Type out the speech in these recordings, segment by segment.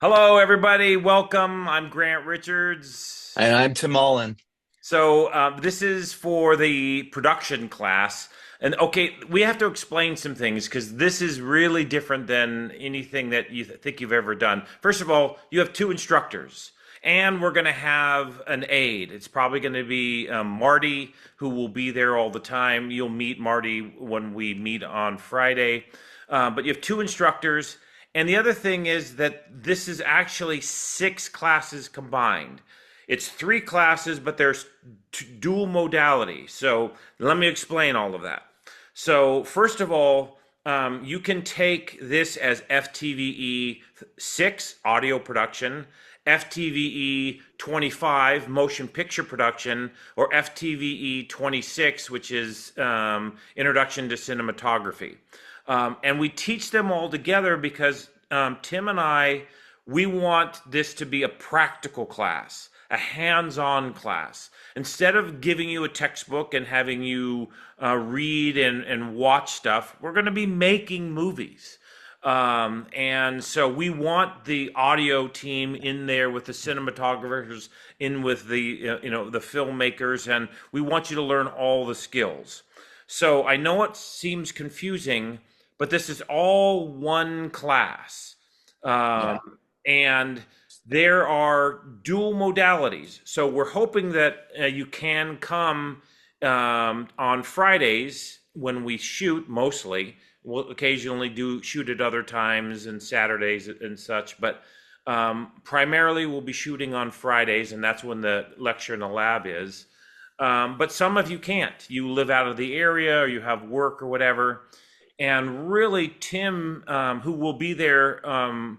Hello, everybody. Welcome. I'm Grant Richards. And I'm Tim Mullen. This is for the production class. And okay, we have to explain some things because this is really different than anything that you think you've ever done. First of all, you have two instructors, and we're going to have an aide. It's probably going to be Marty, who will be there all the time. You'll meet Marty when we meet on Friday. But you have two instructors. And the other thing is that this is actually six classes combined. It's three classes, but there's dual modality. So let me explain all of that. So first of all, you can take this as FTVE 6 audio production, FTVE 25 motion picture production, or FTVE 26, which is introduction to cinematography. And we teach them all together because Tim and we want this to be a practical class, a hands-on class. Instead of giving you a textbook and having you read and watch stuff, we're going to be making movies. And so we want the audio team in there with the cinematographers, in with the filmmakers, and we want you to learn all the skills. So I know it seems confusing, but this is all one class. Um, Yeah. and there are dual modalities. So we're hoping that you can come on Fridays when we shoot mostly. We'll occasionally do shoot at other times and Saturdays and such, but primarily we'll be shooting on Fridays, and that's when the lecture in the lab is. But some of you can't. You live out of the area or you have work or whatever. And really, Tim, who will be there on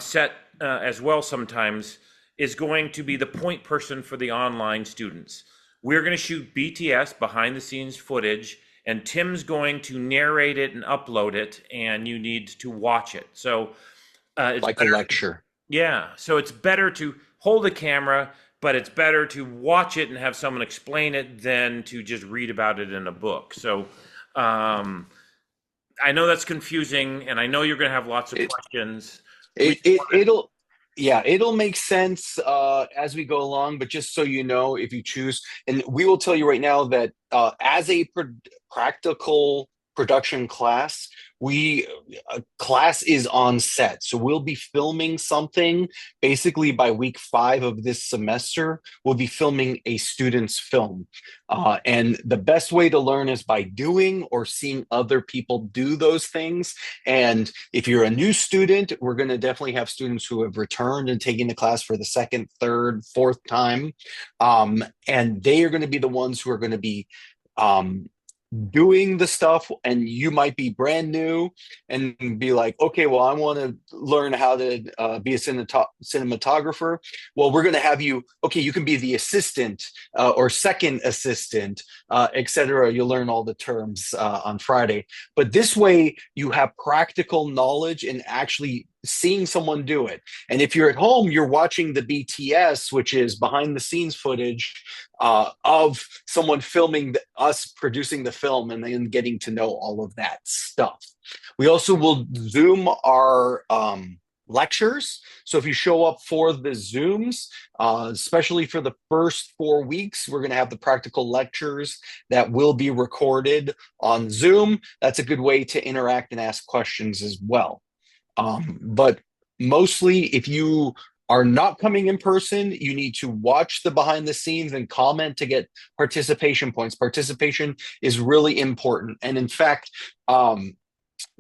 set as well sometimes, is going to be the point person for the online students. We're going to shoot BTS, behind the scenes footage, and Tim's going to narrate it and upload it, and you need to watch it. So it's Like a better. lecture. Yeah, so it's better to hold a camera, but it's better to watch it and have someone explain it than to just read about it in a book. So um, I know that's confusing, and I know you're going to have lots of It questions. We it, it it'll yeah, it'll make sense as we go along, but just so you know, if you choose, and we will tell you right now that as a practical production class, we class is on set. So we'll be filming something basically by week 5 of this semester. We'll be filming a student's film. And the best way to learn is by doing or seeing other people do those things. And if you're a new student, we're going to definitely have students who have returned and taken the class for the second, third, fourth time. And they are going to be the ones who are going to be um, doing the stuff, and you might be brand new and be like, okay, well, I want to learn how to be a cinematographer. Well, we're going to have you, okay, you can be the assistant or second assistant, etc. You'll learn all the terms on Friday, but this way you have practical knowledge and actually seeing someone do it. And if you're at home, you're watching the BTS, which is behind the scenes footage of someone filming us producing the film and then getting to know all of that stuff. We also will Zoom our lectures. So if you show up for the Zooms, especially for the first 4 weeks, we're going to have the practical lectures that will be recorded on Zoom. That's a good way to interact and ask questions as well. But mostly, if you are not coming in person, you need to watch the behind the scenes and comment to get participation points. Participation is really important. And in fact,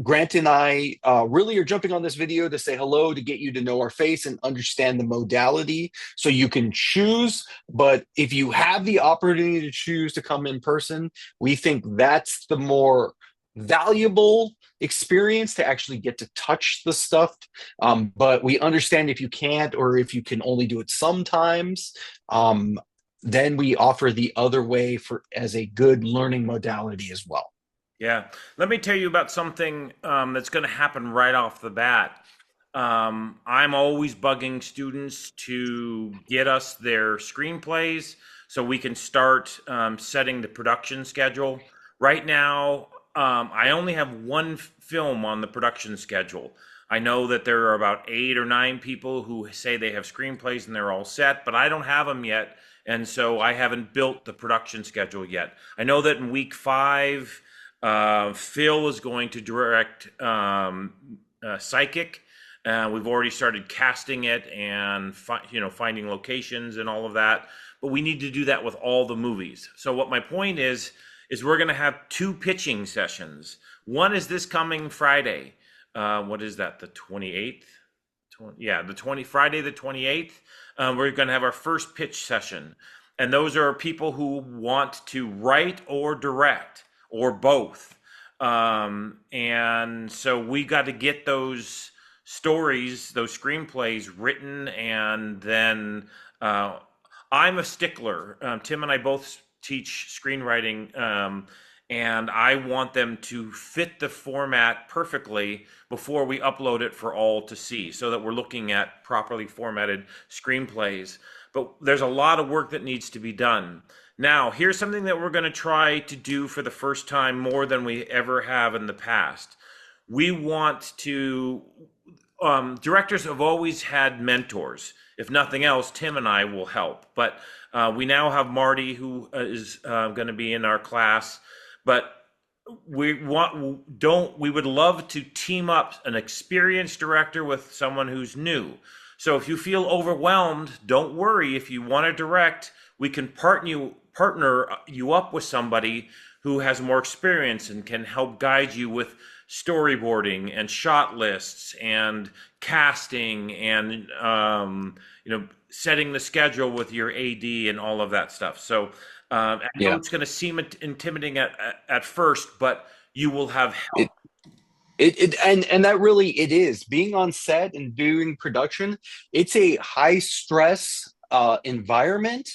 Grant and I really are jumping on this video to say hello, to get you to know our face and understand the modality so you can choose. But if you have the opportunity to choose to come in person, we think that's the more valuable experience to actually get to touch the stuff. But we understand if you can't, or if you can only do it sometimes, then we offer the other way for as a good learning modality as well. Yeah. Let me tell you about something that's going to happen right off the bat. I'm always bugging students to get us their screenplays so we can start setting the production schedule. Right now, I only have one film on the production schedule. I know that there are about 8 or 9 people who say they have screenplays and they're all set, but I don't have them yet. And so I haven't built the production schedule yet. I know that in week 5, Phil is going to direct Psychic. We've already started casting it and finding locations and all of that. But we need to do that with all the movies. So what my point is we're going to have 2 pitching sessions. One is this coming Friday. What is that? The 28th? Yeah, the 20 Friday the 28th. We're going to have our first pitch session, and those are people who want to write or direct or both. And so we got to get those stories, those screenplays written, and then I'm a stickler. Tim and I both teach screenwriting, and I want them to fit the format perfectly before we upload it for all to see, so that we're looking at properly formatted screenplays. But there's a lot of work that needs to be done. Now, here's something that we're going to try to do for the first time more than we ever have in the past. We want to, directors have always had mentors. If nothing else, Tim and I will help. But we now have Marty, who is going to be in our class. But we would love to team up an experienced director with someone who's new. So if you feel overwhelmed, don't worry. If you want to direct, we can partner you up with somebody who has more experience and can help guide you with storyboarding and shot lists and casting and setting the schedule with your AD and all of that stuff. So I know Yeah. it's going to seem intimidating at first, but you will have help. And that really it is being on set and doing production. It's a high stress environment,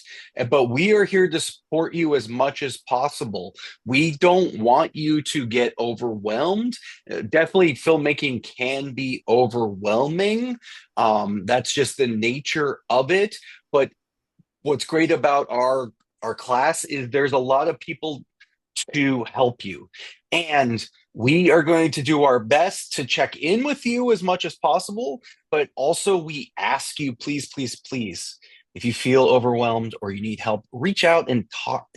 but we are here to support you as much as possible. We don't want you to get overwhelmed. Definitely, filmmaking can be overwhelming. That's just the nature of it. But what's great about our class is there's a lot of people to help you. And we are going to do our best to check in with you as much as possible, but also we ask you, please, please, please, if you feel overwhelmed or you need help, reach out and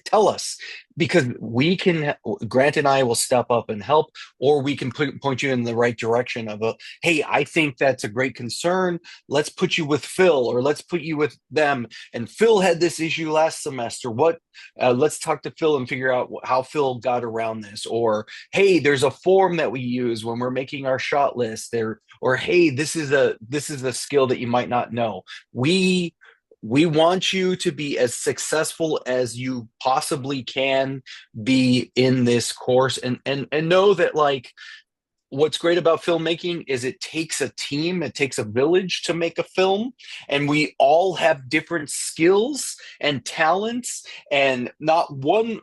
tell us, because we can, Grant and I will step up and help, or we can point you in the right direction of hey, I think that's a great concern. Let's put you with Phil, or let's put you with them. And Phil had this issue last semester. Let's talk to Phil and figure out how Phil got around this. Or, hey, there's a form that we use when we're making our shot list there. Or, hey, this is a skill that you might not know. We want you to be as successful as you possibly can be in this course, and know that, like, what's great about filmmaking is it takes a team, it takes a village to make a film, and we all have different skills and talents, and not one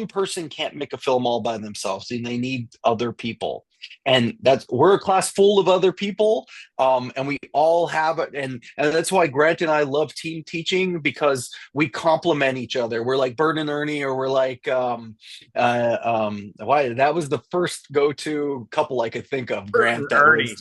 person can't make a film all by themselves, and they need other people. And we're a class full of other people, and we all have it, and that's why Grant and I love team teaching, because we complement each other. We're like Bert and Ernie, or we're like why that was the first go-to couple I could think of, Bert Grant. and That was Ernie.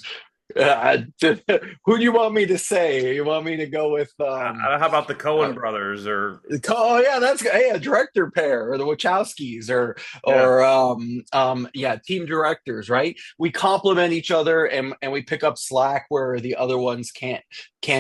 who do you want me to say? You want me to go with How about the Cohen uh, brothers? Or oh yeah, that's hey, a director pair, or the Wachowskis, or yeah, yeah, team directors, right? We complement each other, and we pick up slack where the other ones can't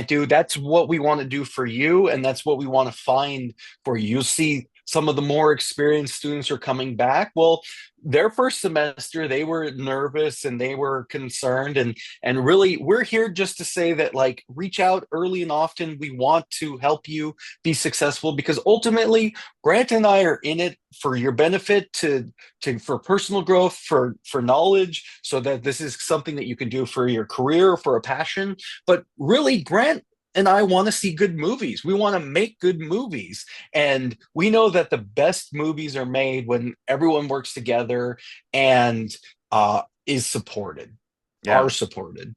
do. That's what we want to do for you, and that's what we want to find for you. You'll see some of the more experienced students are coming back. Well, their first semester they were nervous and they were concerned, and really we're here just to say that, like, reach out early and often. We want to help you be successful, because ultimately Grant and I are in it for your benefit, to for personal growth, for knowledge, so that this is something that you can do for your career, for a passion. But really, Grant and I want to see good movies. We want to make good movies. And we know that the best movies are made when everyone works together and is supported, yeah. are supported.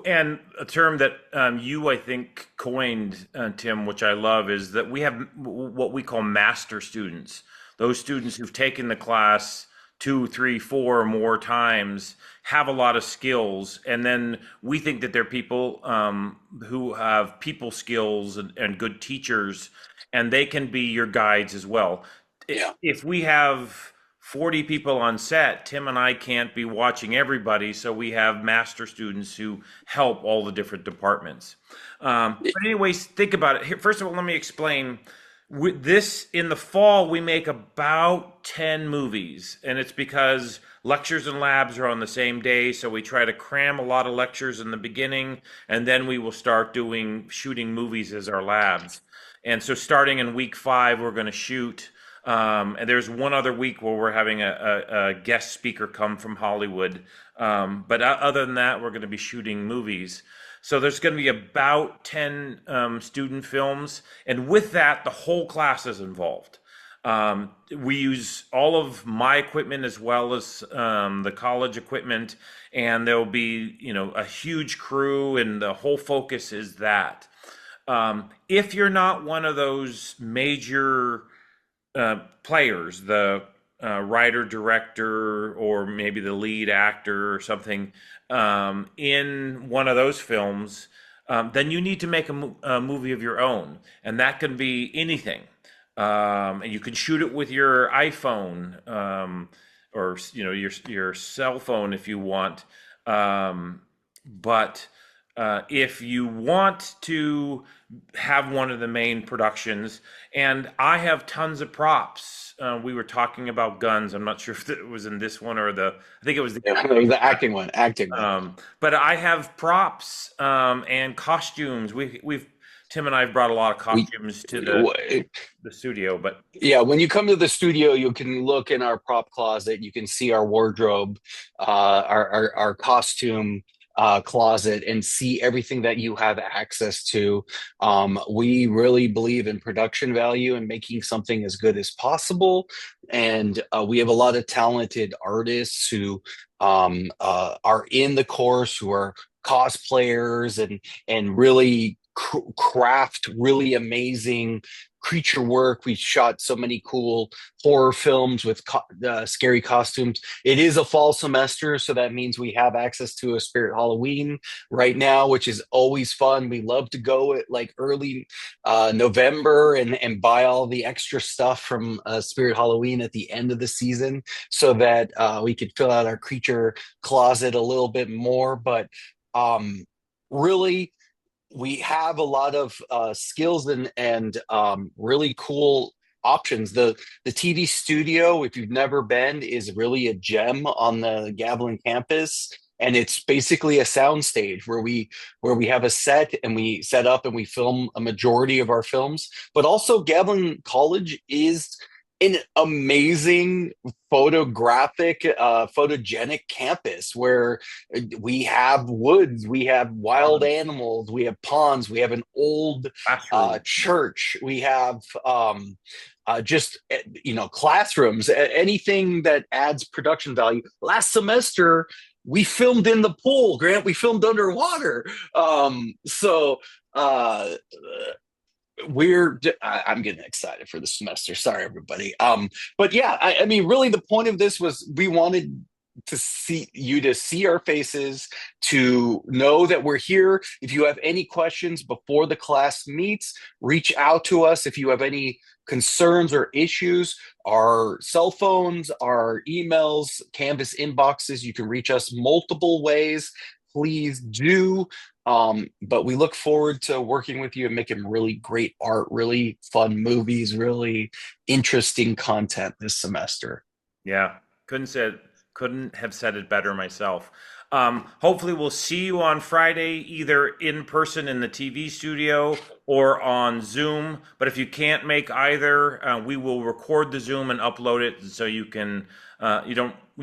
And a term that you, I think, coined, Tim, which I love, is that we have what we call master students. Those students who've taken the class two, three, four or more times, have a lot of skills, and then we think that they're people who have people skills and good teachers, and they can be your guides as well. Yeah. If we have 40 people on set, Tim and I can't be watching everybody, so we have master students who help all the different departments. But anyways, think about it. Here, first of all, let me explain. With this in the fall, we make about 10 movies, and it's because lectures and labs are on the same day, so we try to cram a lot of lectures in the beginning, and then we will start doing shooting movies as our labs. And so starting in week 5, we're going to shoot. And there's one other week where we're having a guest speaker come from Hollywood. But other than that, we're going to be shooting movies. So there's going to be about 10 student films. And with that, the whole class is involved. We use all of my equipment as well as the college equipment. And there'll be, a huge crew, and the whole focus is that. If you're not one of those major players, the writer, director, or maybe the lead actor or something in one of those films, then you need to make a movie of your own, and that can be anything. And you can shoot it with your iPhone or your cell phone if you want. But if you want to have one of the main productions, and I have tons of props. We were talking about guns. I'm not sure if it was in this one or I think it was the Yeah, the acting one, acting one. but I have props and costumes. Tim and I have brought a lot of We, costumes to the studio, but yeah, when you come to the studio, you can look in our prop closet. You can see our wardrobe, our costume closet, and see everything that you have access to. We really believe in production value and making something as good as possible. And we have a lot of talented artists who are in the course, who are cosplayers and really craft really amazing creature work. We shot so many cool horror films with scary costumes. It is a fall semester, so that means we have access to a Spirit Halloween right now, which is always fun. We love to go at like early November and buy all the extra stuff from Spirit Halloween at the end of the season, so that we could fill out our creature closet a little bit more. But really, we have a lot of skills and really cool options. The TV studio, if you've never been, is really a gem on the Gavilan campus. And it's basically a soundstage where we have a set, and we set up and we film a majority of our films. But also, Gavilan College is an amazing photogenic campus where we have woods, we have wild animals, we have ponds, we have an old classroom. church, we have just classrooms, anything that adds production value. Last semester we filmed in the pool, Grant. We filmed underwater. So I'm getting excited for the semester. Sorry, everybody. But yeah, I mean, really, the point of this was we wanted to see our faces, to know that we're here. If you have any questions before the class meets, reach out to us. If you have any concerns or issues, our cell phones, our emails, Canvas inboxes, you can reach us multiple ways. Please do. But we look forward to working with you and making really great art, really fun movies, really interesting content this semester. Yeah, couldn't have said it better myself. Hopefully, we'll see you on Friday, either in person in the TV studio or on Zoom. But if you can't make either, we will record the Zoom and upload it so you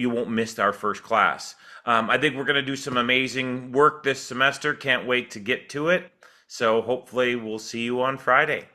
won't miss our first class. I think we're going to do some amazing work this semester. Can't wait to get to it. So hopefully, we'll see you on Friday.